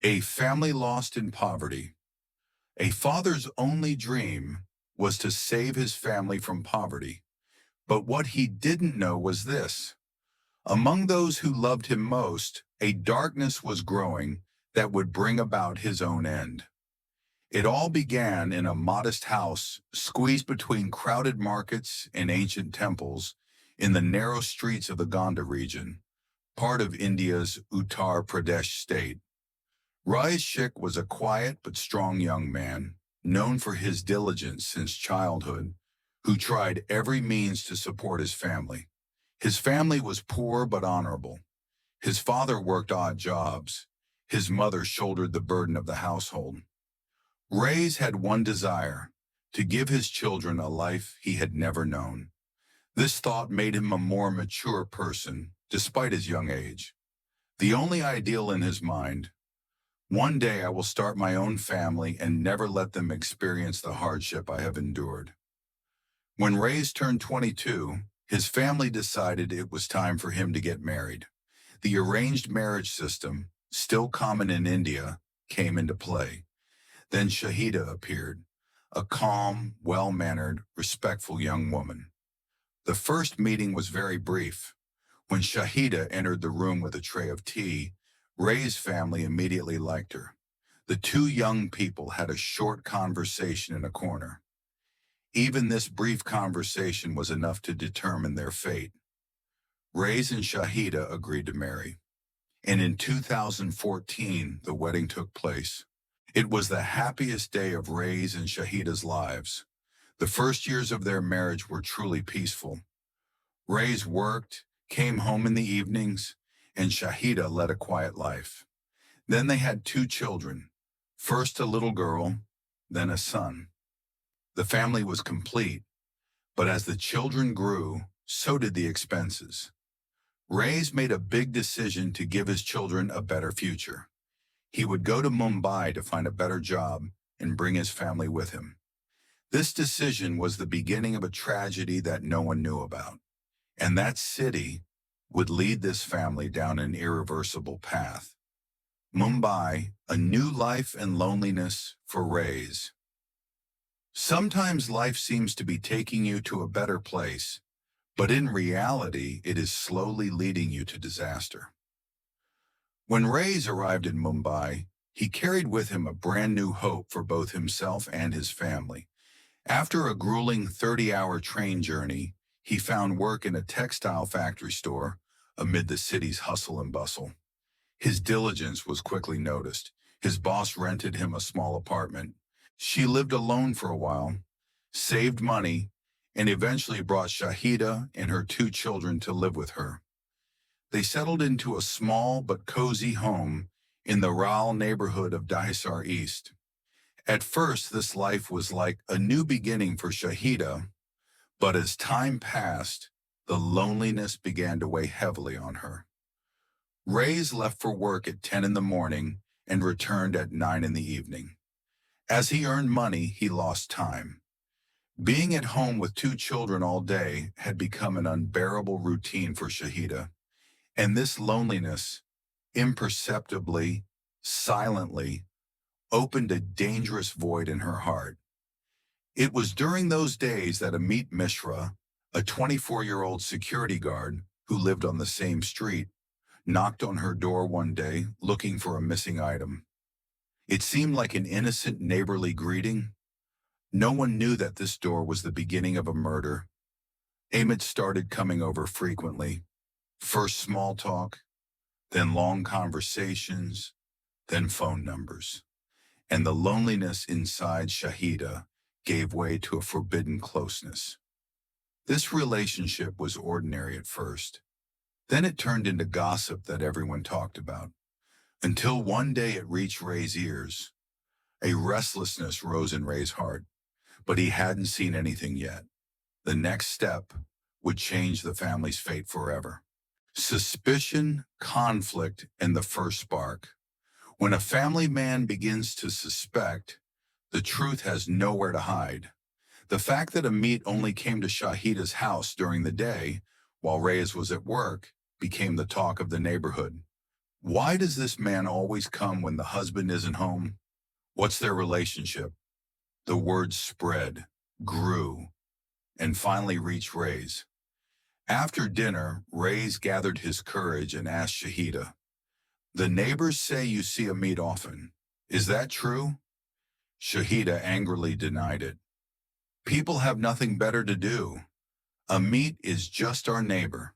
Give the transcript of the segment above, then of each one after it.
A family lost in poverty. A father's only dream was to save his family from poverty. But what he didn't know was this. Among those who loved him most, a darkness was growing that would bring about his own end. It all began in a modest house squeezed between crowded markets and ancient temples in the narrow streets of the Gonda region, part of India's Uttar Pradesh state. Rais Sheikh was a quiet but strong young man, known for his diligence since childhood, who tried every means to support his family. His family was poor but honorable. His father worked odd jobs. His mother shouldered the burden of the household. Rais had one desire, to give his children a life he had never known. This thought made him a more mature person, despite his young age. The only ideal in his mind, one day I will start my own family and never let them experience the hardship I have endured. When Rais turned 22, his family decided it was time for him to get married. The arranged marriage system, still common in India, came into play. Then Shahida appeared, a calm, well-mannered, respectful young woman. The first meeting was very brief. When Shahida entered the room with a tray of tea, Ray's family immediately liked her. The two young people had a short conversation in a corner. Even this brief conversation was enough to determine their fate. Ray's and Shahida agreed to marry. And in 2014, the wedding took place. It was the happiest day of Ray's and Shahida's lives. The first years of their marriage were truly peaceful. Ray's worked, came home in the evenings, and Shahida led a quiet life. Then they had two children, first a little girl, then a son. The family was complete, but as the children grew, so did the expenses. Ray's made a big decision to give his children a better future. He would go to Mumbai to find a better job and bring his family with him. This decision was the beginning of a tragedy that no one knew about, and that city would lead this family down an irreversible path. Mumbai, a new life and loneliness for Ray's. Sometimes life seems to be taking you to a better place, but in reality, it is slowly leading you to disaster. When Ray's arrived in Mumbai, he carried with him a brand new hope for both himself and his family. After a grueling 30-hour train journey, he found work in a textile factory store amid the city's hustle and bustle. His diligence was quickly noticed. His boss rented him a small apartment. She lived alone for a while, saved money, and eventually brought Shahida and her two children to live with her. They settled into a small but cozy home in the Ral neighborhood of Dahisar East. At first, this life was like a new beginning for Shahida, but as time passed, the loneliness began to weigh heavily on her. Ray's left for work at 10 in the morning and returned at 9 in the evening. As he earned money, he lost time. Being at home with two children all day had become an unbearable routine for Shahida, and this loneliness, imperceptibly, silently, opened a dangerous void in her heart. It was during those days that Amit Mishra, a 24-year-old security guard who lived on the same street, knocked on her door one day looking for a missing item. It seemed like an innocent neighborly greeting. No one knew that this door was the beginning of a murder. Amit started coming over frequently. First small talk, then long conversations, then phone numbers. And the loneliness inside Shahida gave way to a forbidden closeness. This relationship was ordinary at first. Then it turned into gossip that everyone talked about, until one day it reached Ray's ears. A restlessness rose in Ray's heart, but he hadn't seen anything yet. The next step would change the family's fate forever. Suspicion, conflict, and the first spark. When a family man begins to suspect, the truth has nowhere to hide. The fact that Amit only came to Shahida's house during the day, while Reyes was at work, became the talk of the neighborhood. Why does this man always come when the husband isn't home? What's their relationship? The word spread, grew, and finally reached Ray's. After dinner, Ray's gathered his courage and asked Shahida, "The neighbors say you see Amit often. Is that true?" Shahida angrily denied it. "People have nothing better to do. Amit is just our neighbor."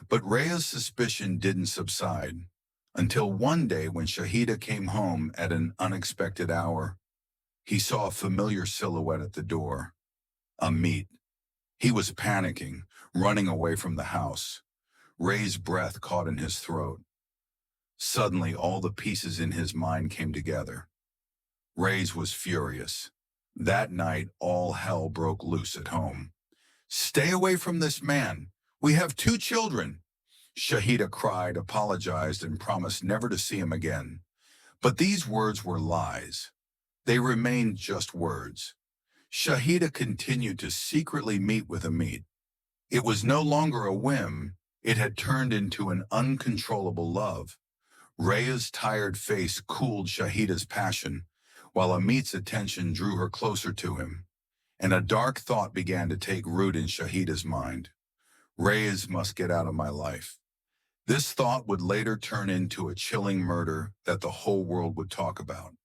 But Rhea's suspicion didn't subside until one day when Shahida came home at an unexpected hour. He saw a familiar silhouette at the door, Amit. He was panicking, running away from the house. Ray's breath caught in his throat. Suddenly, all the pieces in his mind came together. Ray's was furious. That night, all hell broke loose at home. "Stay away from this man. We have 2 children." Shahida cried, apologized, and promised never to see him again. But these words were lies. They remained just words. Shahida continued to secretly meet with Amit. It was no longer a whim. It had turned into an uncontrollable love. Rhea's tired face cooled Shahida's passion, while Amit's attention drew her closer to him. And a dark thought began to take root in Shahida's mind. Reyes must get out of my life. This thought would later turn into a chilling murder that the whole world would talk about.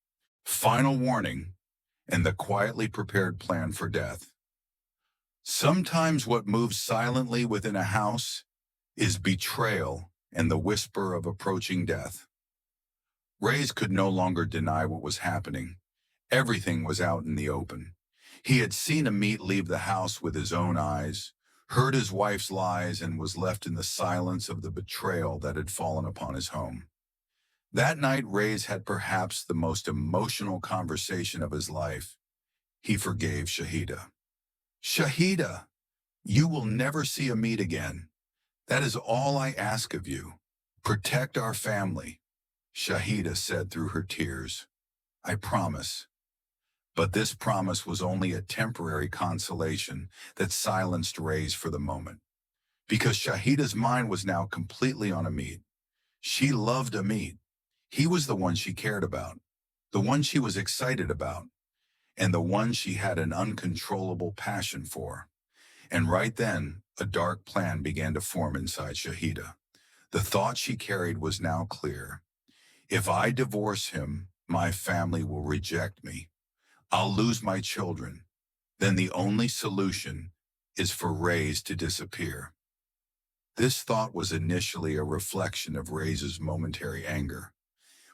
Final warning, and the quietly prepared plan for death. Sometimes what moves silently within a house is betrayal and the whisper of approaching death. Reyes could no longer deny what was happening. Everything was out in the open. He had seen Amit leave the house with his own eyes, heard his wife's lies, and was left in the silence of the betrayal that had fallen upon his home. That night, Reyes had perhaps the most emotional conversation of his life. He forgave Shahida. "Shahida, you will never see Amit again. That is all I ask of you. Protect our family," Shahida said through her tears. "I promise." But this promise was only a temporary consolation that silenced Reyes for the moment. Because Shahida's mind was now completely on Amit. She loved Amit. He was the one she cared about, the one she was excited about, and the one she had an uncontrollable passion for. And right then, a dark plan began to form inside Shahida. The thought she carried was now clear. If I divorce him, my family will reject me. I'll lose my children. Then the only solution is for Reyes to disappear. This thought was initially a reflection of Reyes' momentary anger.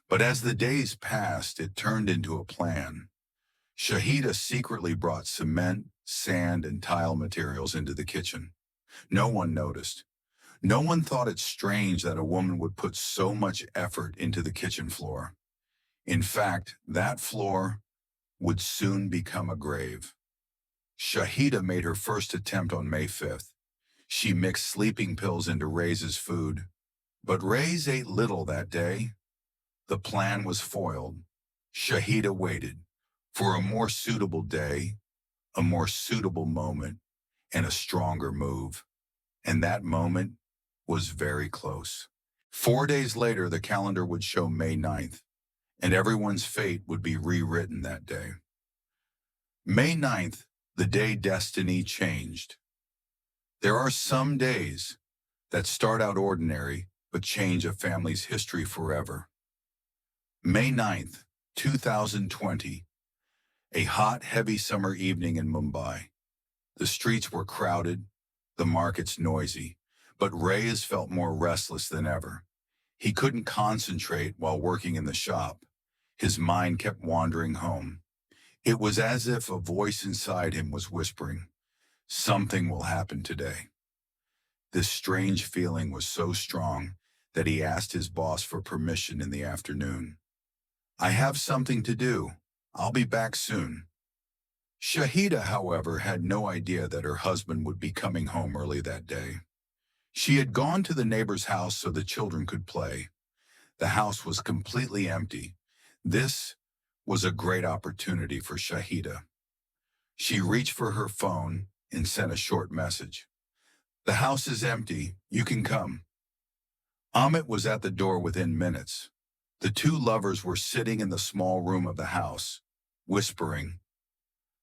But as the days passed, it turned into a plan. Shahida secretly brought cement, sand, and tile materials into the kitchen. No one noticed. No one thought it strange that a woman would put so much effort into the kitchen floor. In fact, that floor would soon become a grave. Shahida made her first attempt on May 5th. She mixed sleeping pills into Reyes' food. But Reyes ate little that day. The plan was foiled. Shahida waited for a more suitable day, a more suitable moment, and a stronger move. And that moment was very close. 4 days later, the calendar would show May 9th, and everyone's fate would be rewritten that day. May 9th, the day destiny changed. There are some days that start out ordinary but change a family's history forever. May 9th, 2020, a hot, heavy summer evening in Mumbai. The streets were crowded, the markets noisy, but Reyes felt more restless than ever. He couldn't concentrate while working in the shop. His mind kept wandering home. It was as if a voice inside him was whispering, "Something will happen today." This strange feeling was so strong that he asked his boss for permission in the afternoon. "I have something to do. I'll be back soon." Shahida, however, had no idea that her husband would be coming home early that day. She had gone to the neighbor's house so the children could play. The house was completely empty. This was a great opportunity for Shahida. She reached for her phone and sent a short message. "The house is empty. You can come." Amit was at the door within minutes. The two lovers were sitting in the small room of the house, whispering.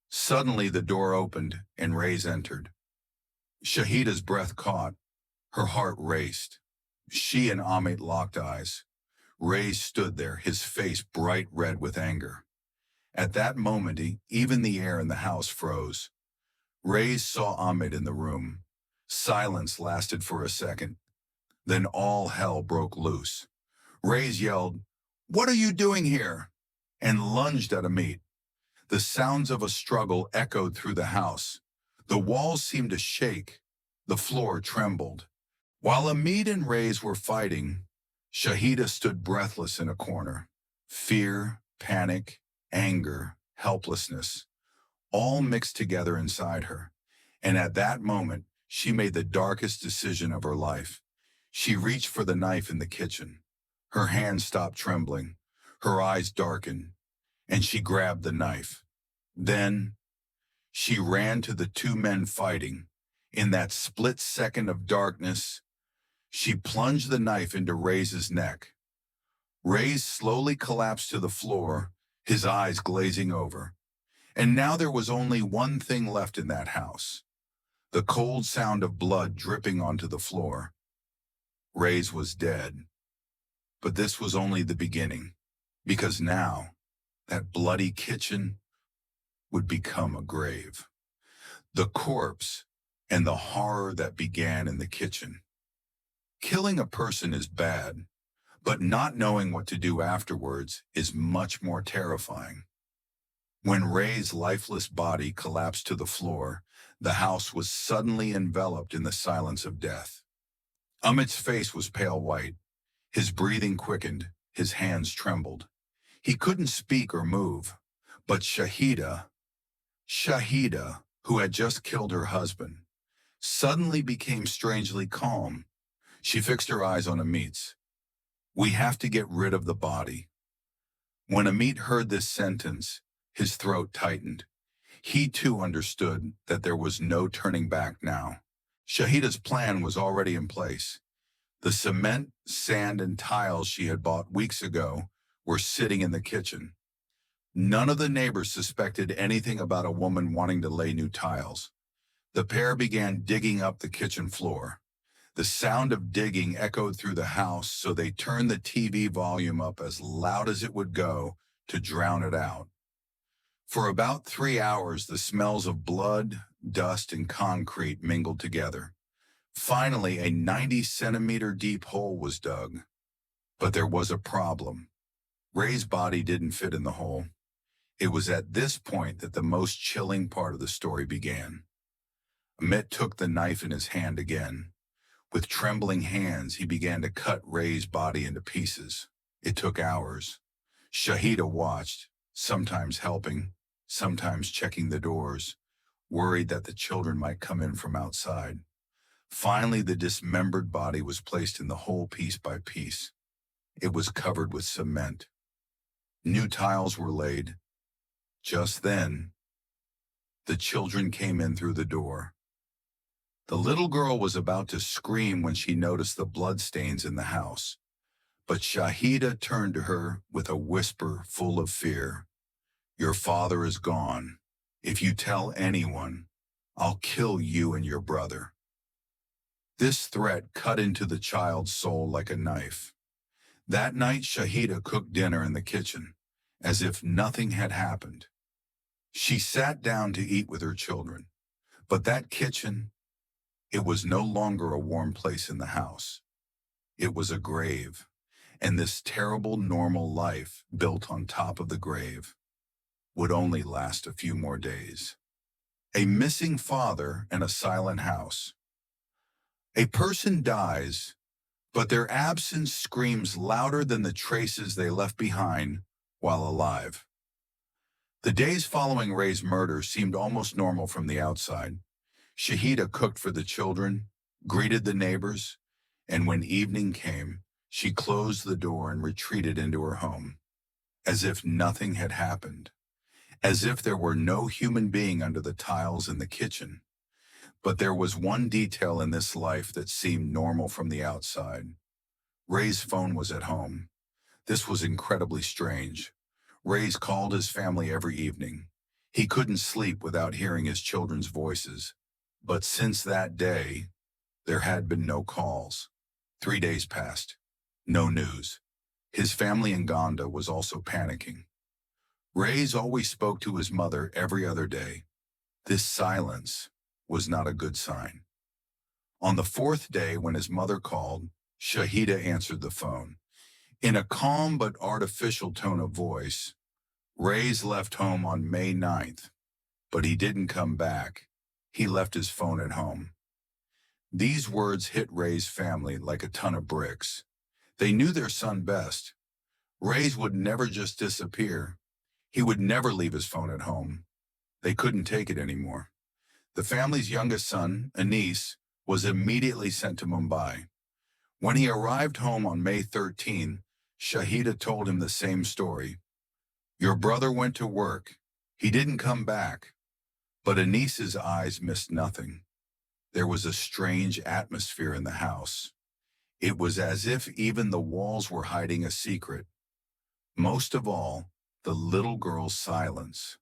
Suddenly the door opened and Ray's entered. Shahida's breath caught. Her heart raced. She and Amit locked eyes. Ray stood there, his face bright red with anger. At that moment, even the air in the house froze. Ray saw Amit in the room. Silence lasted for a second. Then all hell broke loose. Ray yelled, "What are you doing here?" and lunged at Amit. The sounds of a struggle echoed through the house. The walls seemed to shake. The floor trembled. While Amit and Ray were fighting, Shahida stood breathless in a corner. Fear, panic, anger, helplessness, all mixed together inside her. And at that moment, she made the darkest decision of her life. She reached for the knife in the kitchen. Her hand stopped trembling. Her eyes darkened, and she grabbed the knife. Then, she ran to the two men fighting. In that split second of darkness, she plunged the knife into Ray's neck. Ray slowly collapsed to the floor, his eyes glazing over. And now there was only one thing left in that house. The cold sound of blood dripping onto the floor. Ray was dead. But this was only the beginning, because now, that bloody kitchen would become a grave. The corpse and the horror that began in the kitchen. Killing a person is bad, but not knowing what to do afterwards is much more terrifying. When Ray's lifeless body collapsed to the floor, the house was suddenly enveloped in the silence of death. Amit's face was pale white. His breathing quickened, his hands trembled. He couldn't speak or move, but Shahida, who had just killed her husband, suddenly became strangely calm. She fixed her eyes on Amit's. "We have to get rid of the body." When Amit heard this sentence, his throat tightened. He too understood that there was no turning back now. Shahida's plan was already in place. The cement, sand, and tiles she had bought weeks ago were sitting in the kitchen. None of the neighbors suspected anything about a woman wanting to lay new tiles. The pair began digging up the kitchen floor. The sound of digging echoed through the house, so they turned the TV volume up as loud as it would go to drown it out. For about 3 hours, the smells of blood, dust, and concrete mingled together. Finally, a 90-centimeter deep hole was dug. But there was a problem. Ray's body didn't fit in the hole. It was at this point that the most chilling part of the story began. Amit took the knife in his hand again. With trembling hands, he began to cut Ray's body into pieces. It took hours. Shahida watched, sometimes helping, sometimes checking the doors, worried that the children might come in from outside. Finally, the dismembered body was placed in the hole piece by piece. It was covered with cement. New tiles were laid. Just then, the children came in through the door. The little girl was about to scream when she noticed the bloodstains in the house. But Shahida turned to her with a whisper full of fear. "Your father is gone. If you tell anyone, I'll kill you and your brother." This threat cut into the child's soul like a knife. That night, Shahida cooked dinner in the kitchen, as if nothing had happened. She sat down to eat with her children. But that kitchen, it was no longer a warm place in the house. It was a grave, and this terrible normal life built on top of the grave would only last a few more days. A missing father and a silent house. A person dies, but their absence screams louder than the traces they left behind while alive. The days following Ray's murder seemed almost normal from the outside. Shahida cooked for the children, greeted the neighbors, and when evening came, she closed the door and retreated into her home, as if nothing had happened, as if there were no human being under the tiles in the kitchen. But there was one detail in this life that seemed normal from the outside. Ray's phone was at home. This was incredibly strange. Ray's called his family every evening. He couldn't sleep without hearing his children's voices. But since that day, there had been no calls. 3 days passed. No news. His family in Gonda was also panicking. Ray's always spoke to his mother every other day. This silence was not a good sign. On the fourth day, when his mother called, Shahida answered the phone. In a calm but artificial tone of voice, Ray's left home on May 9th, but he didn't come back. He left his phone at home. These words hit Ray's family like a ton of bricks. They knew their son best. Ray's would never just disappear. He would never leave his phone at home. They couldn't take it anymore. The family's youngest son, Anis, was immediately sent to Mumbai. When he arrived home on May 13, Shahida told him the same story. Your brother went to work. He didn't come back. But Anis's eyes missed nothing. There was a strange atmosphere in the house. It was as if even the walls were hiding a secret. Most of all, the little girl's silence.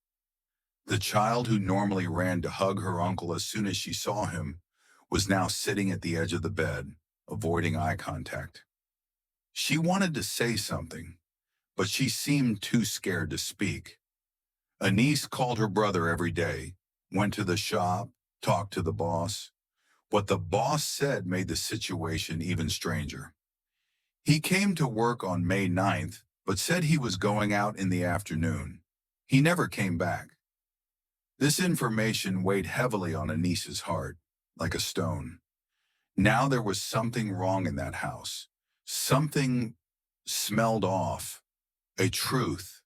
The child who normally ran to hug her uncle as soon as she saw him was now sitting at the edge of the bed, avoiding eye contact. She wanted to say something, but she seemed too scared to speak. Anis called her brother every day, went to the shop, talked to the boss. What the boss said made the situation even stranger. He came to work on May 9th, but said he was going out in the afternoon. He never came back. This information weighed heavily on Anis's heart, like a stone. Now there was something wrong in that house. Something smelled off. A truth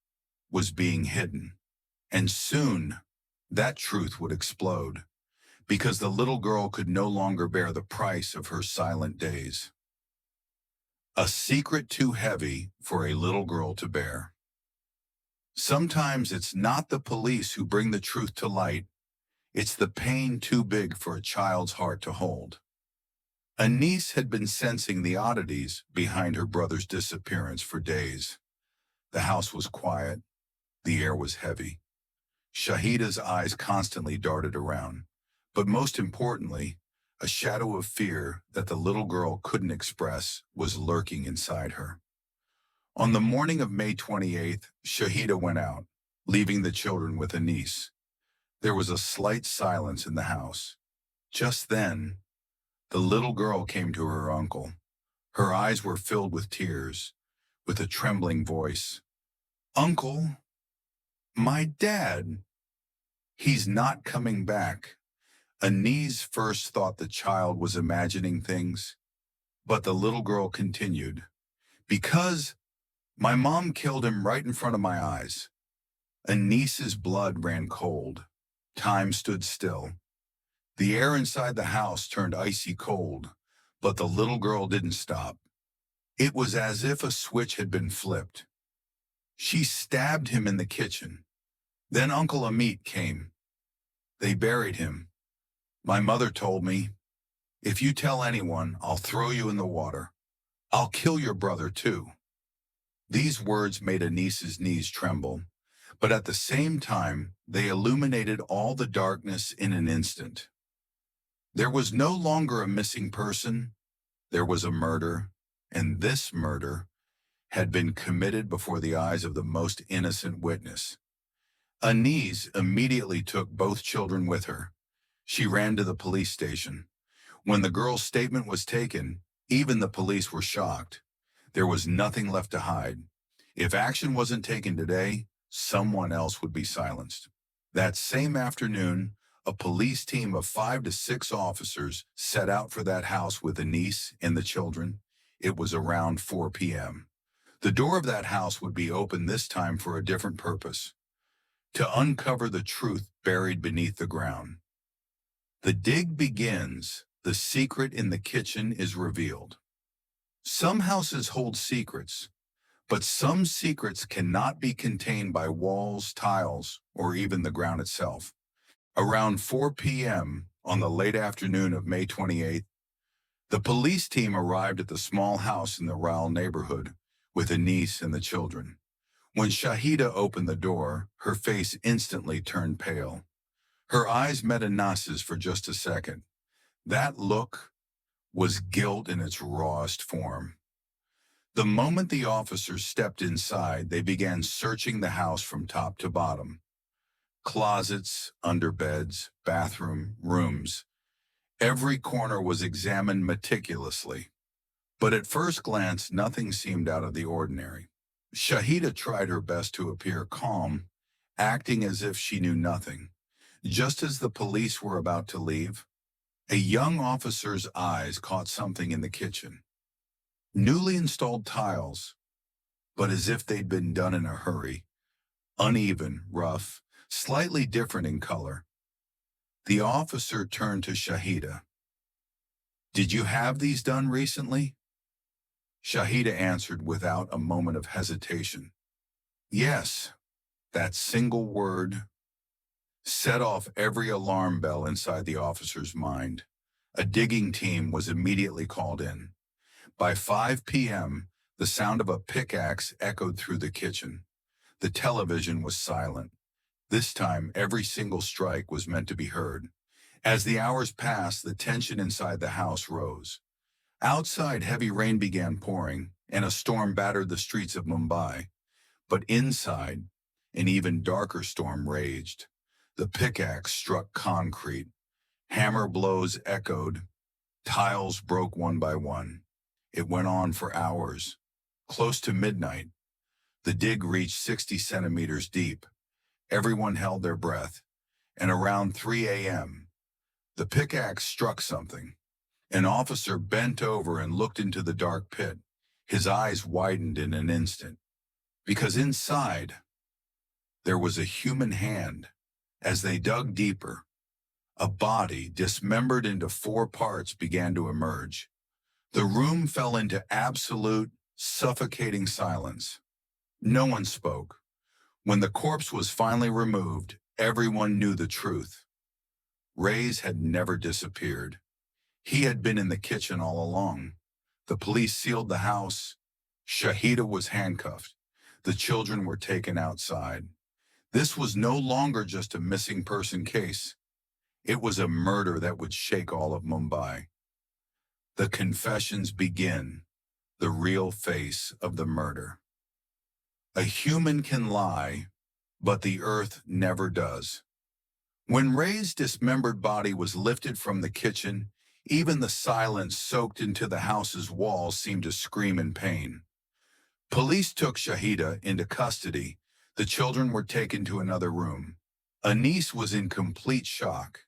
was being hidden. And soon, that truth would explode, because the little girl could no longer bear the price of her silent days. A secret too heavy for a little girl to bear. Sometimes it's not the police who bring the truth to light. It's the pain too big for a child's heart to hold. Anis had been sensing the oddities behind her brother's disappearance for days. The house was quiet. The air was heavy. Shahida's eyes constantly darted around, but most importantly, a shadow of fear that the little girl couldn't express was lurking inside her. On the morning of May 28th, Shahida went out, leaving the children with Anis. There was a slight silence in the house. Just then, the little girl came to her uncle. Her eyes were filled with tears, with a trembling voice. Uncle, my dad, he's not coming back. Anis first thought the child was imagining things, but the little girl continued. Because my mom killed him right in front of my eyes. Anis's blood ran cold. Time stood still. The air inside the house turned icy cold, but the little girl didn't stop. It was as if a switch had been flipped. She stabbed him in the kitchen. Then Uncle Amit came. They buried him. My mother told me, if you tell anyone, I'll throw you in the water. I'll kill your brother too. These words made Anis's knees tremble, but at the same time, they illuminated all the darkness in an instant. There was no longer a missing person. There was a murder, and this murder had been committed before the eyes of the most innocent witness. Anis immediately took both children with her. She ran to the police station. When the girl's statement was taken, even the police were shocked. There was nothing left to hide. If action wasn't taken today, someone else would be silenced. That same afternoon, a police team of 5 to 6 officers set out for that house with Anis and the children. It was around 4 p.m. The door of that house would be open this time for a different purpose, to uncover the truth buried beneath the ground. The dig begins. The secret in the kitchen is revealed. Some houses hold secrets, but some secrets cannot be contained by walls, tiles, or even the ground itself. Around 4 p.m. on the late afternoon of May 28th, The police team arrived at the small house in the Raul neighborhood with Anis and the children. When Shahida opened the door, her face instantly turned pale. Her eyes met Anis's for just a second. That look was guilt in its rawest form. The moment the officers stepped inside, they began searching the house from top to bottom. Closets, underbeds, bathroom, rooms. Every corner was examined meticulously. But at first glance, nothing seemed out of the ordinary. Shahida tried her best to appear calm, acting as if she knew nothing. Just as the police were about to leave, a young officer's eyes caught something in the kitchen. Newly installed tiles, but as if they'd been done in a hurry. Uneven, rough, slightly different in color. The officer turned to Shahida. "Did you have these done recently?" Shahida answered without a moment of hesitation. Yes, that single word set off every alarm bell inside the officer's mind. A digging team was immediately called in. By 5 p.m., the sound of a pickaxe echoed through the kitchen. The television was silent. This time, every single strike was meant to be heard. As the hours passed, the tension inside the house rose. Outside, heavy rain began pouring, and a storm battered the streets of Mumbai. But inside, an even darker storm raged. The pickaxe struck concrete. Hammer blows echoed. Tiles broke one by one. It went on for hours. Close to midnight, the dig reached 60 centimeters deep. Everyone held their breath, and around 3 a.m., the pickaxe struck something. An officer bent over and looked into the dark pit. His eyes widened in an instant, because inside, there was a human hand. As they dug deeper, a body, dismembered into 4 parts, began to emerge. The room fell into absolute, suffocating silence. No one spoke. When the corpse was finally removed, everyone knew the truth. Reyes had never disappeared. He had been in the kitchen all along. The police sealed the house. Shahida was handcuffed. The children were taken outside. This was no longer just a missing person case. It was a murder that would shake all of Mumbai. The confessions begin, the real face of the murder. A human can lie, but the earth never does. When Ray's dismembered body was lifted from the kitchen, even the silence soaked into the house's walls seemed to scream in pain. Police took Shahida into custody. The children were taken to another room. Anis was in complete shock.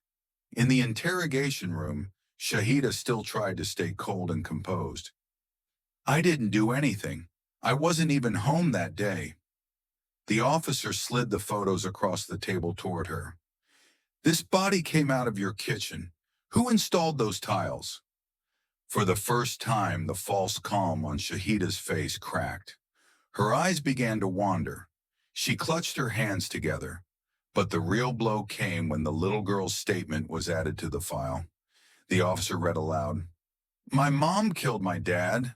In the interrogation room, Shahida still tried to stay cold and composed. "I didn't do anything. I wasn't even home that day." The officer slid the photos across the table toward her. "This body came out of your kitchen. Who installed those tiles?" For the first time, the false calm on Shahida's face cracked. Her eyes began to wander. She clutched her hands together. But the real blow came when the little girl's statement was added to the file. The officer read aloud, "My mom killed my dad."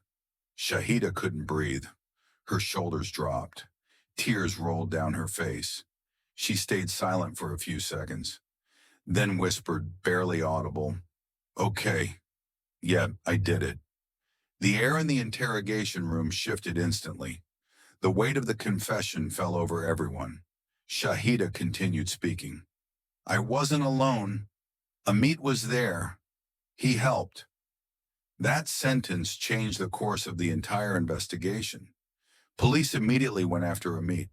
Shahida couldn't breathe. Her shoulders dropped. Tears rolled down her face. She stayed silent for a few seconds, then whispered, barely audible, "Okay, yeah, I did it." The air in the interrogation room shifted instantly. The weight of the confession fell over everyone. Shahida continued speaking. "I wasn't alone. Amit was there. He helped." That sentence changed the course of the entire investigation. Police immediately went after Amit.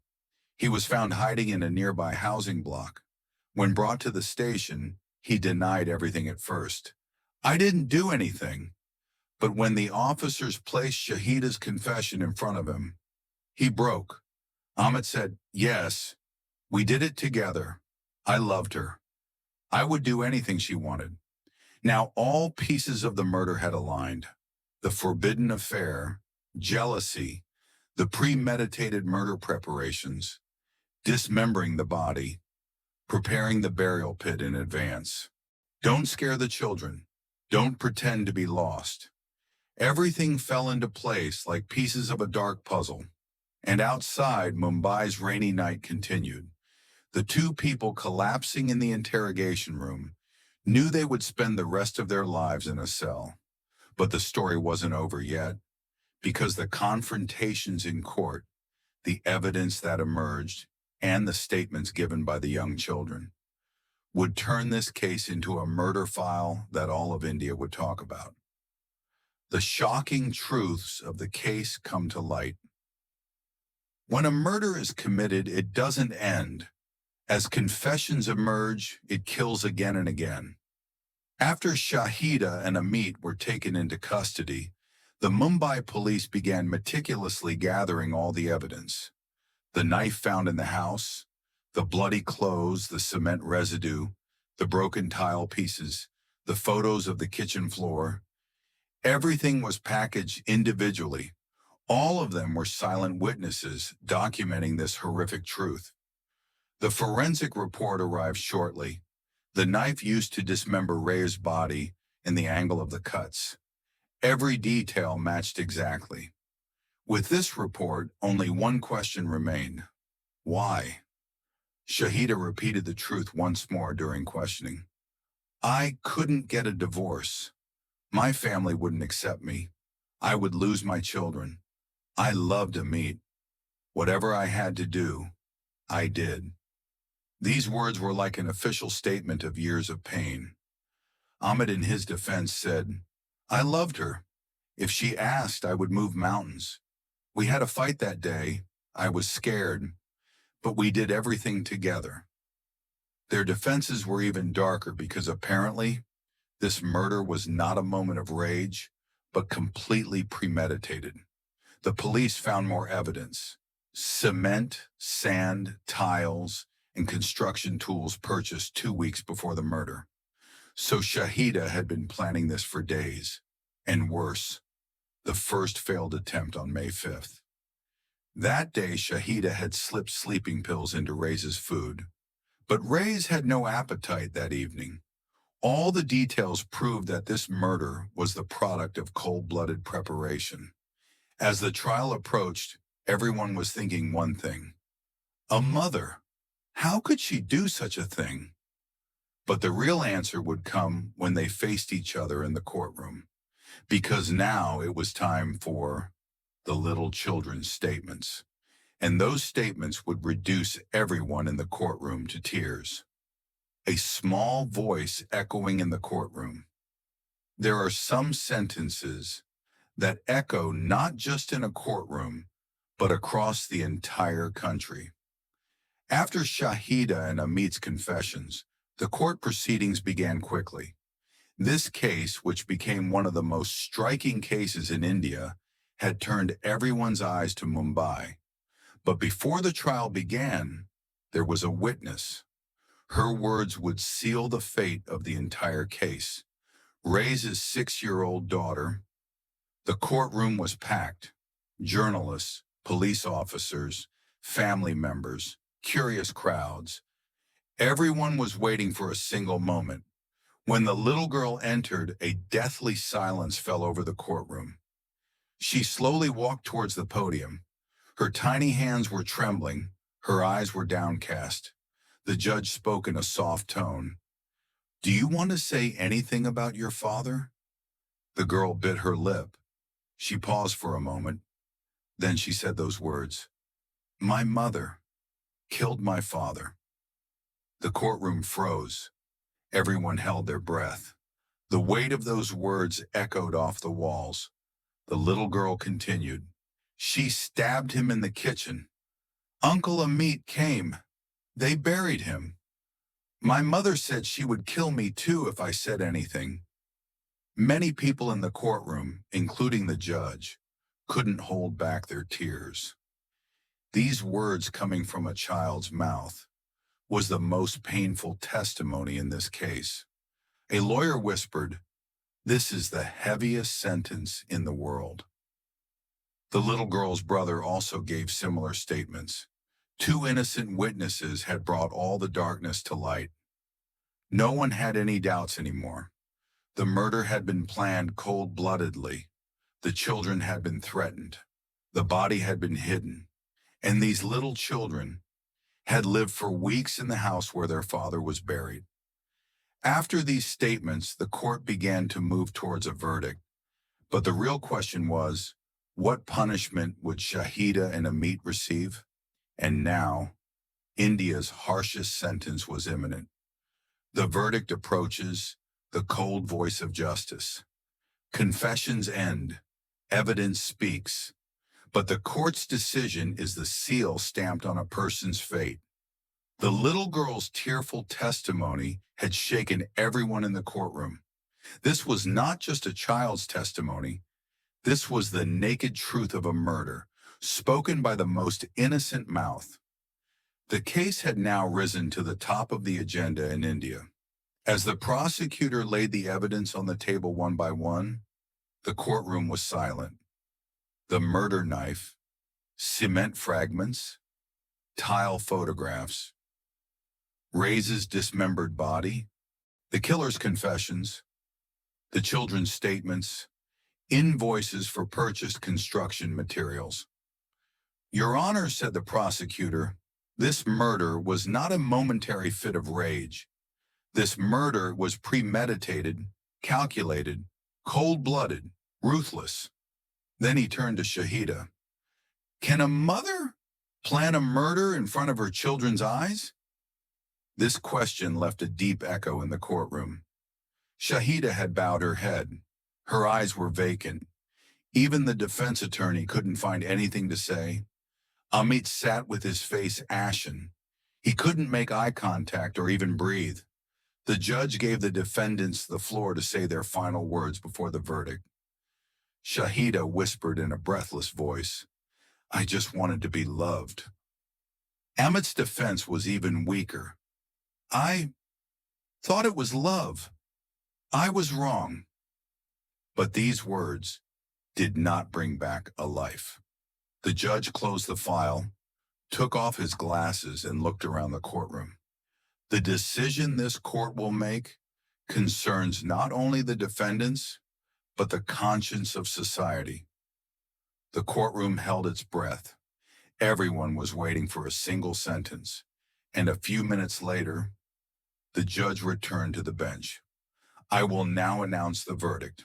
He was found hiding in a nearby housing block. When brought to the station, he denied everything at first. "I didn't do anything." But when the officers placed Shahida's confession in front of him, he broke. Amit said, "Yes, we did it together. I loved her. I would do anything she wanted." Now all pieces of the murder had aligned. The forbidden affair, jealousy, the premeditated murder preparations, dismembering the body, preparing the burial pit in advance. "Don't scare the children. Don't pretend to be lost. Everything fell into place like pieces of a dark puzzle. And outside, Mumbai's rainy night continued. The two people collapsing in the interrogation room knew they would spend the rest of their lives in a cell. But the story wasn't over yet, because the confrontations in court, the evidence that emerged, and the statements given by the young children would turn this case into a murder file that all of India would talk about. The shocking truths of the case come to light. When a murder is committed, it doesn't end. As confessions emerge, it kills again and again. After Shahida and Amit were taken into custody, the Mumbai police began meticulously gathering all the evidence. The knife found in the house, the bloody clothes, the cement residue, the broken tile pieces, the photos of the kitchen floor. Everything was packaged individually. All of them were silent witnesses documenting this horrific truth. The forensic report arrived shortly. The knife used to dismember Ray's body and the angle of the cuts. Every detail matched exactly. With this report, only one question remained. Why? Shahida repeated the truth once more during questioning. I couldn't get a divorce. My family wouldn't accept me. I would lose my children. I loved Amit. Whatever I had to do, I did. These words were like an official statement of years of pain. Amit, in his defense, said, I loved her. If she asked, I would move mountains. We had a fight that day. I was scared, but we did everything together. Their defenses were even darker because apparently this murder was not a moment of rage, but completely premeditated. The police found more evidence: cement, sand, tiles, and construction tools purchased 2 weeks before the murder. So Shahida had been planning this for days. And worse, the first failed attempt on May 5th. That day, Shahida had slipped sleeping pills into Ray's food. But Ray's had no appetite that evening. All the details proved that this murder was the product of cold-blooded preparation. As the trial approached, everyone was thinking one thing: a mother. How could she do such a thing? But the real answer would come when they faced each other in the courtroom, because now it was time for the little children's statements. And those statements would reduce everyone in the courtroom to tears. A small voice echoing in the courtroom. There are some sentences that echo not just in a courtroom, but across the entire country. After Shahida and Amit's confessions, the court proceedings began quickly. This case, which became one of the most striking cases in India, had turned everyone's eyes to Mumbai. But before the trial began, there was a witness. Her words would seal the fate of the entire case. Ray's 6-year-old daughter. The courtroom was packed. Journalists, police officers, family members, curious crowds. Everyone was waiting for a single moment. When the little girl entered, a deathly silence fell over the courtroom. She slowly walked towards the podium. Her tiny hands were trembling. Her eyes were downcast. The judge spoke in a soft tone. Do you want to say anything about your father? The girl bit her lip. She paused for a moment. Then she said those words. My mother killed my father. The courtroom froze. Everyone held their breath. The weight of those words echoed off the walls. The little girl continued. She stabbed him in the kitchen. Uncle Amit came. They buried him. My mother said she would kill me too if I said anything. Many people in the courtroom, including the judge, couldn't hold back their tears. These words coming from a child's mouth was the most painful testimony in this case. A lawyer whispered, "This is the heaviest sentence in the world." The little girl's brother also gave similar statements. 2 innocent witnesses had brought all the darkness to light. No one had any doubts anymore. The murder had been planned cold-bloodedly. The children had been threatened. The body had been hidden. And these little children had lived for weeks in the house where their father was buried. After these statements, the court began to move towards a verdict. But the real question was, what punishment would Shahida and Amit receive? And now, India's harshest sentence was imminent. The verdict approaches, the cold voice of justice. Confessions end, evidence speaks, but the court's decision is the seal stamped on a person's fate. The little girl's tearful testimony had shaken everyone in the courtroom. This was not just a child's testimony. This was the naked truth of a murder, spoken by the most innocent mouth. The case had now risen to the top of the agenda in India. As the prosecutor laid the evidence on the table one by one, the courtroom was silent. The murder knife, cement fragments, tile photographs, Ray's dismembered body, the killer's confessions, the children's statements, invoices for purchased construction materials. Your Honor, said the prosecutor, this murder was not a momentary fit of rage. This murder was premeditated, calculated, cold-blooded, ruthless. Then he turned to Shahida. Can a mother plan a murder in front of her children's eyes? This question left a deep echo in the courtroom. Shahida had bowed her head. Her eyes were vacant. Even the defense attorney couldn't find anything to say. Amit sat with his face ashen. He couldn't make eye contact or even breathe. The judge gave the defendants the floor to say their final words before the verdict. Shahida whispered in a breathless voice, I just wanted to be loved. Amit's defense was even weaker. I thought it was love. I was wrong. But these words did not bring back a life. The judge closed the file, took off his glasses, and looked around the courtroom. The decision this court will make concerns not only the defendants, but the conscience of society. The courtroom held its breath. Everyone was waiting for a single sentence, and a few minutes later, the judge returned to the bench. I will now announce the verdict.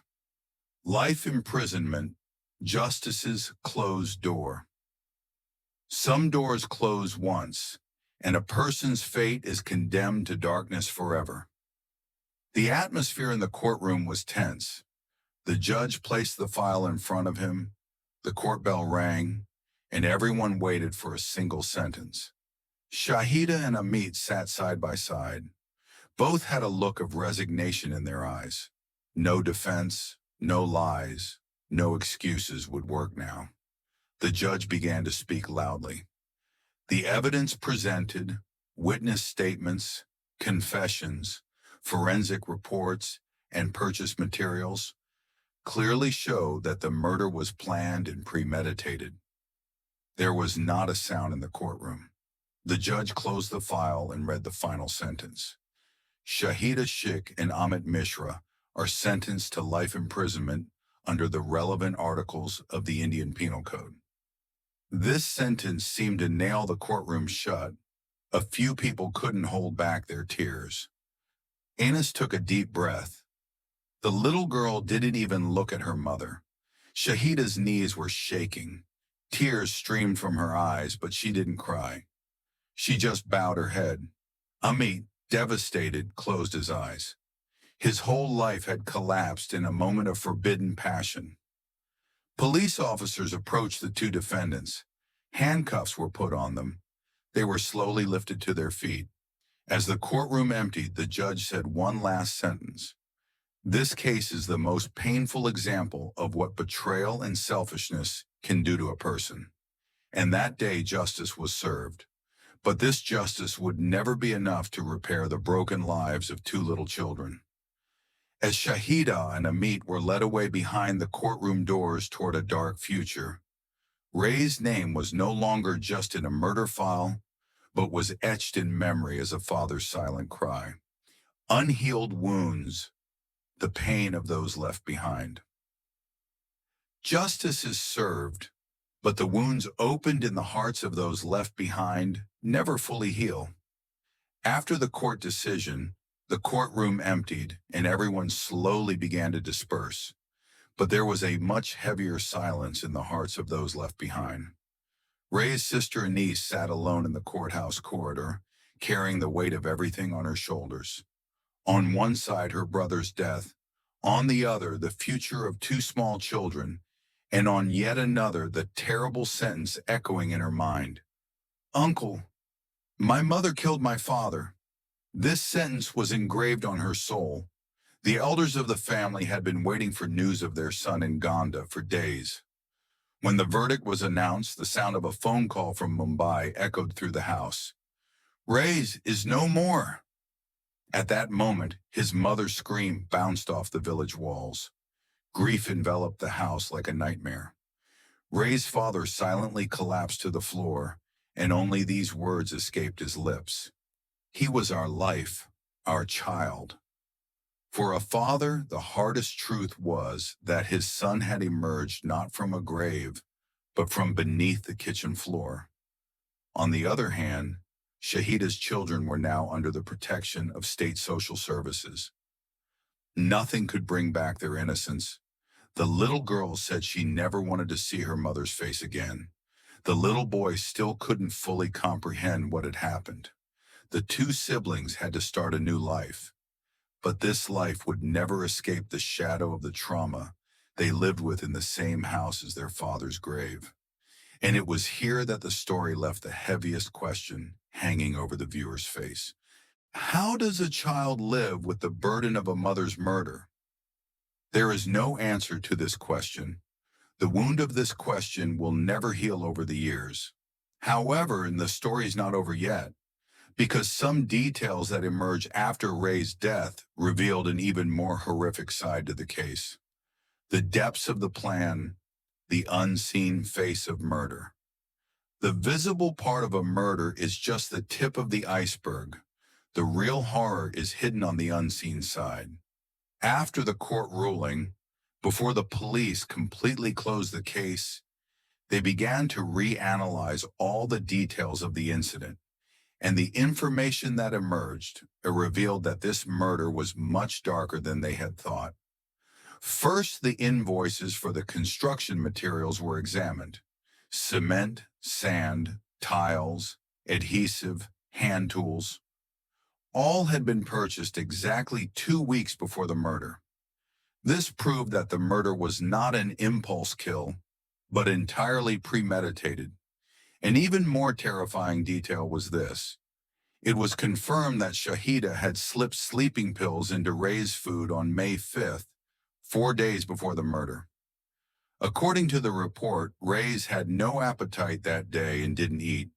Life imprisonment, justice's closed door. Some doors close once, and a person's fate is condemned to darkness forever. The atmosphere in the courtroom was tense. The judge placed the file in front of him, the court bell rang, and everyone waited for a single sentence. Shahida and Amit sat side by side. Both had a look of resignation in their eyes. No defense, no lies, no excuses would work now. The judge began to speak loudly. The evidence presented, witness statements, confessions, forensic reports, and purchase materials clearly show that the murder was planned and premeditated. There was not a sound in the courtroom. The judge closed the file and read the final sentence. Shahida Sheikh and Amit Mishra are sentenced to life imprisonment under the relevant articles of the Indian Penal Code. This sentence seemed to nail the courtroom shut. A few people couldn't hold back their tears. Anas took a deep breath. The little girl didn't even look at her mother. Shahida's knees were shaking. Tears streamed from her eyes, but she didn't cry. She just bowed her head. Amit, devastated, closed his eyes. His whole life had collapsed in a moment of forbidden passion. Police officers approached the two defendants. Handcuffs were put on them. They were slowly lifted to their feet. As the courtroom emptied, the judge said one last sentence. This case is the most painful example of what betrayal and selfishness can do to a person. And that day, justice was served. But this justice would never be enough to repair the broken lives of two little children. As Shahida and Amit were led away behind the courtroom doors toward a dark future, Ray's name was no longer just in a murder file, but was etched in memory as a father's silent cry. Unhealed wounds, the pain of those left behind. Justice is served, but the wounds opened in the hearts of those left behind never fully heal. After the court decision, the courtroom emptied and everyone slowly began to disperse, but there was a much heavier silence in the hearts of those left behind. Ray's sister and niece sat alone in the courthouse corridor, carrying the weight of everything on her shoulders. On one side, her brother's death, on the other, the future of two small children, and on yet another, the terrible sentence echoing in her mind. "Uncle, my mother killed my father." This sentence was engraved on her soul. The elders of the family had been waiting for news of their son in Gonda for days. When the verdict was announced, the sound of a phone call from Mumbai echoed through the house. "Ray's is no more." At that moment, his mother's scream bounced off the village walls. Grief enveloped the house like a nightmare. Ray's father silently collapsed to the floor, and only these words escaped his lips. "He was our life, our child." For a father, the hardest truth was that his son had emerged not from a grave, but from beneath the kitchen floor. On the other hand, Shahida's children were now under the protection of state social services. Nothing could bring back their innocence. The little girl said she never wanted to see her mother's face again. The little boy still couldn't fully comprehend what had happened. The two siblings had to start a new life. But this life would never escape the shadow of the trauma they lived with in the same house as their father's grave. And it was here that the story left the heaviest question hanging over the viewer's face. How does a child live with the burden of a mother's murder? There is no answer to this question. The wound of this question will never heal over the years. However, and the story's not over yet, because some details that emerged after Ray's death revealed an even more horrific side to the case. The depths of the plan, the unseen face of murder. The visible part of a murder is just the tip of the iceberg. The real horror is hidden on the unseen side. After the court ruling, before the police completely closed the case, they began to reanalyze all the details of the incident. And the information that emerged revealed that this murder was much darker than they had thought. First, the invoices for the construction materials were examined. Cement, sand, tiles, adhesive, hand tools. All had been purchased exactly 2 weeks before the murder. This proved that the murder was not an impulse kill, but entirely premeditated. An even more terrifying detail was this. It was confirmed that Shahida had slipped sleeping pills into Ray's food on May 5th, 4 days before the murder. According to the report, Ray's had no appetite that day and didn't eat,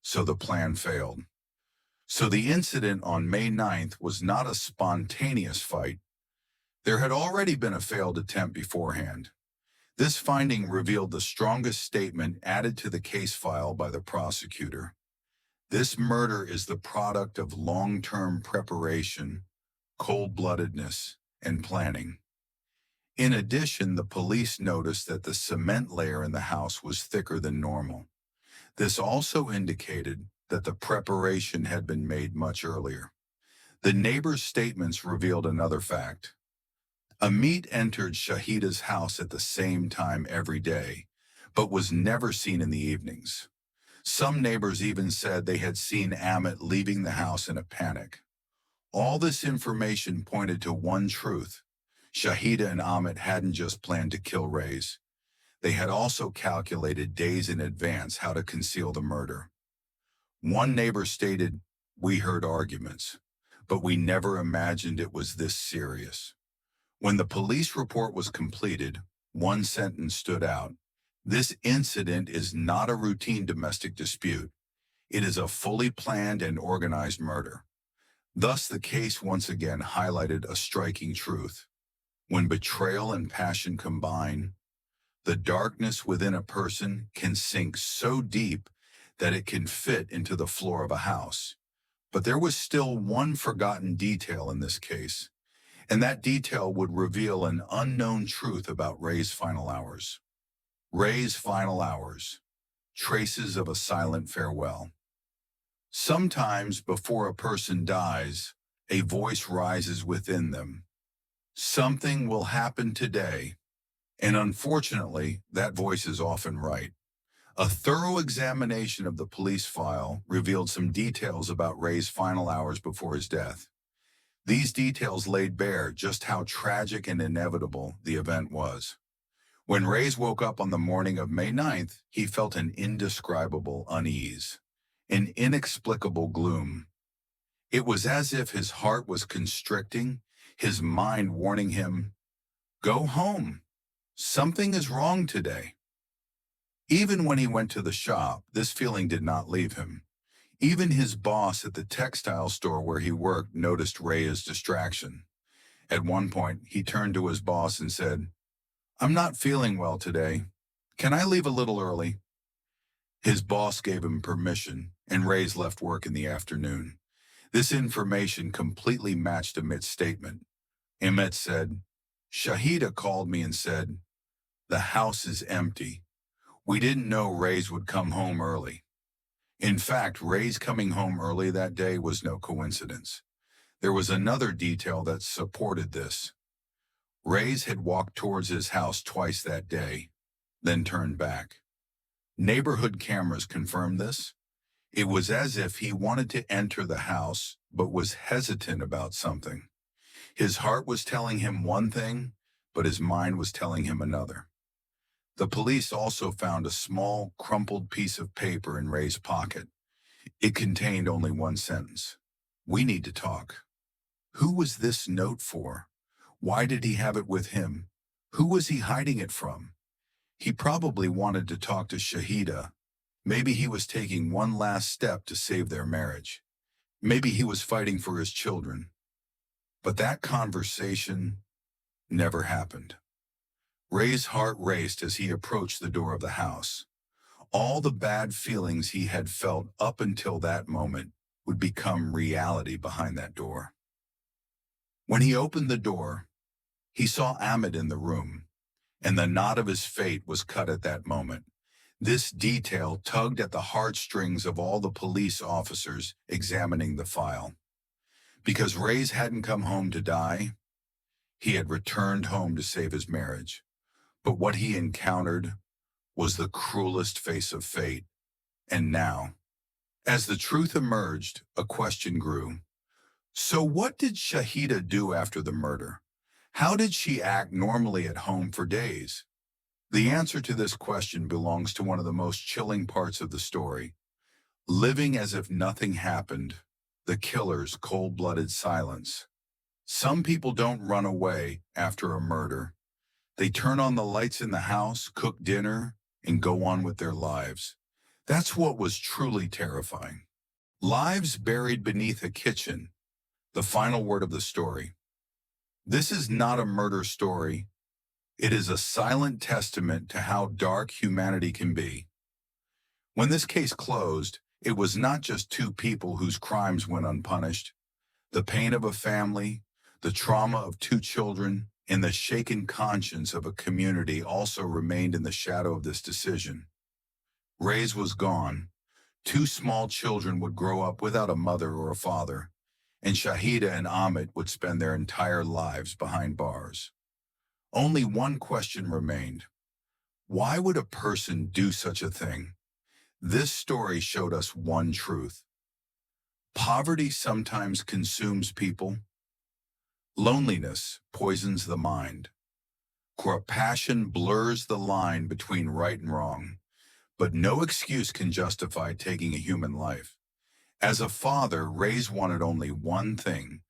so the plan failed. So the incident on May 9th was not a spontaneous fight. There had already been a failed attempt beforehand. This finding revealed the strongest statement added to the case file by the prosecutor. This murder is the product of long-term preparation, cold-bloodedness, and planning. In addition, the police noticed that the cement layer in the house was thicker than normal. This also indicated that the preparation had been made much earlier. The neighbors' statements revealed another fact. Amit entered Shahida's house at the same time every day, but was never seen in the evenings. Some neighbors even said they had seen Amit leaving the house in a panic. All this information pointed to one truth. Shahida and Amit hadn't just planned to kill Ray's. They had also calculated days in advance how to conceal the murder. One neighbor stated, "We heard arguments, but we never imagined it was this serious." When the police report was completed, one sentence stood out. This incident is not a routine domestic dispute. It is a fully planned and organized murder. Thus, the case once again highlighted a striking truth. When betrayal and passion combine, the darkness within a person can sink so deep that it can fit into the floor of a house. But there was still one forgotten detail in this case, And that detail would reveal an unknown truth about Ray's final hours. Ray's final hours, traces of a silent farewell. Sometimes before a person dies, a voice rises within them. Something will happen today, and unfortunately, that voice is often right. A thorough examination of the police file revealed some details about Ray's final hours before his death. These details laid bare just how tragic and inevitable the event was. When Reyes woke up on the morning of May 9th, he felt an indescribable unease, an inexplicable gloom. It was as if his heart was constricting, his mind warning him, "Go home. Something is wrong today." Even when he went to the shop, this feeling did not leave him. Even his boss at the textile store where he worked noticed Reyes' distraction. At one point, he turned to his boss and said, "I'm not feeling well today. Can I leave a little early?" His boss gave him permission, and Reyes left work in the afternoon. This information completely matched Amit's statement. Amit said, "Shahida called me and said, 'The house is empty.' We didn't know Reyes would come home early." In fact, Reyes coming home early that day was no coincidence. There was another detail that supported this. Reyes had walked towards his house twice that day, then turned back. Neighborhood cameras confirmed this. It was as if he wanted to enter the house, but was hesitant about something. His heart was telling him one thing, but his mind was telling him another. The police also found a small, crumpled piece of paper in Ray's pocket. It contained only one sentence: "We need to talk." Who was this note for? Why did he have it with him? Who was he hiding it from? He probably wanted to talk to Shahida. Maybe he was taking one last step to save their marriage. Maybe he was fighting for his children. But that conversation never happened. Ray's heart raced as he approached the door of the house. All the bad feelings he had felt up until that moment would become reality behind that door. When he opened the door, he saw Amit in the room, and the knot of his fate was cut at that moment. This detail tugged at the heartstrings of all the police officers examining the file. Because Reyes hadn't come home to die, he had returned home to save his marriage. But what he encountered was the cruelest face of fate. And now, as the truth emerged, a question grew. So what did Shahida do after the murder? How did she act normally at home for days? The answer to this question belongs to one of the most chilling parts of the story. Living as if nothing happened, the killer's cold-blooded silence. Some people don't run away after a murder. They turn on the lights in the house, cook dinner, and go on with their lives. That's what was truly terrifying. Lives buried beneath a kitchen. The final word of the story. This is not a murder story. It is a silent testament to how dark humanity can be. When this case closed, it was not just two people whose crimes went unpunished. The pain of a family, the trauma of two children, and the shaken conscience of a community also remained in the shadow of this decision. Reyes was gone. Two small children would grow up without a mother or a father, and Shahida and Amit would spend their entire lives behind bars. Only one question remained. Why would a person do such a thing? This story showed us one truth. Poverty sometimes consumes people. Loneliness poisons the mind. Corrupt passion blurs the line between right and wrong, but no excuse can justify taking a human life. As a father, Reyes wanted only one thing: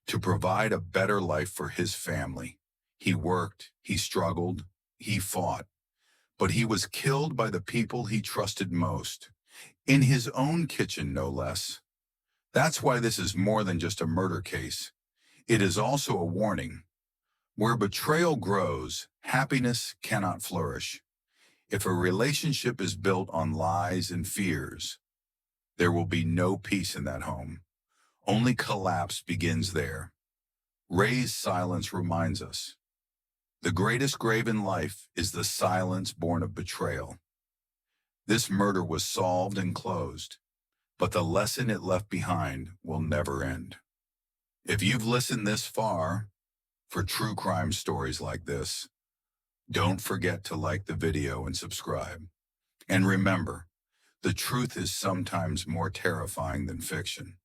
to provide a better life for his family. He worked, he struggled, he fought, but he was killed by the people he trusted most, in his own kitchen, no less. That's why this is more than just a murder case. It is also a warning. Where betrayal grows, happiness cannot flourish. If a relationship is built on lies and fears, there will be no peace in that home. Only collapse begins there. Ray's silence reminds us, the greatest grave in life is the silence born of betrayal. This murder was solved and closed, but the lesson it left behind will never end. If you've listened this far, for true crime stories like this, don't forget to like the video and subscribe. And remember, the truth is sometimes more terrifying than fiction.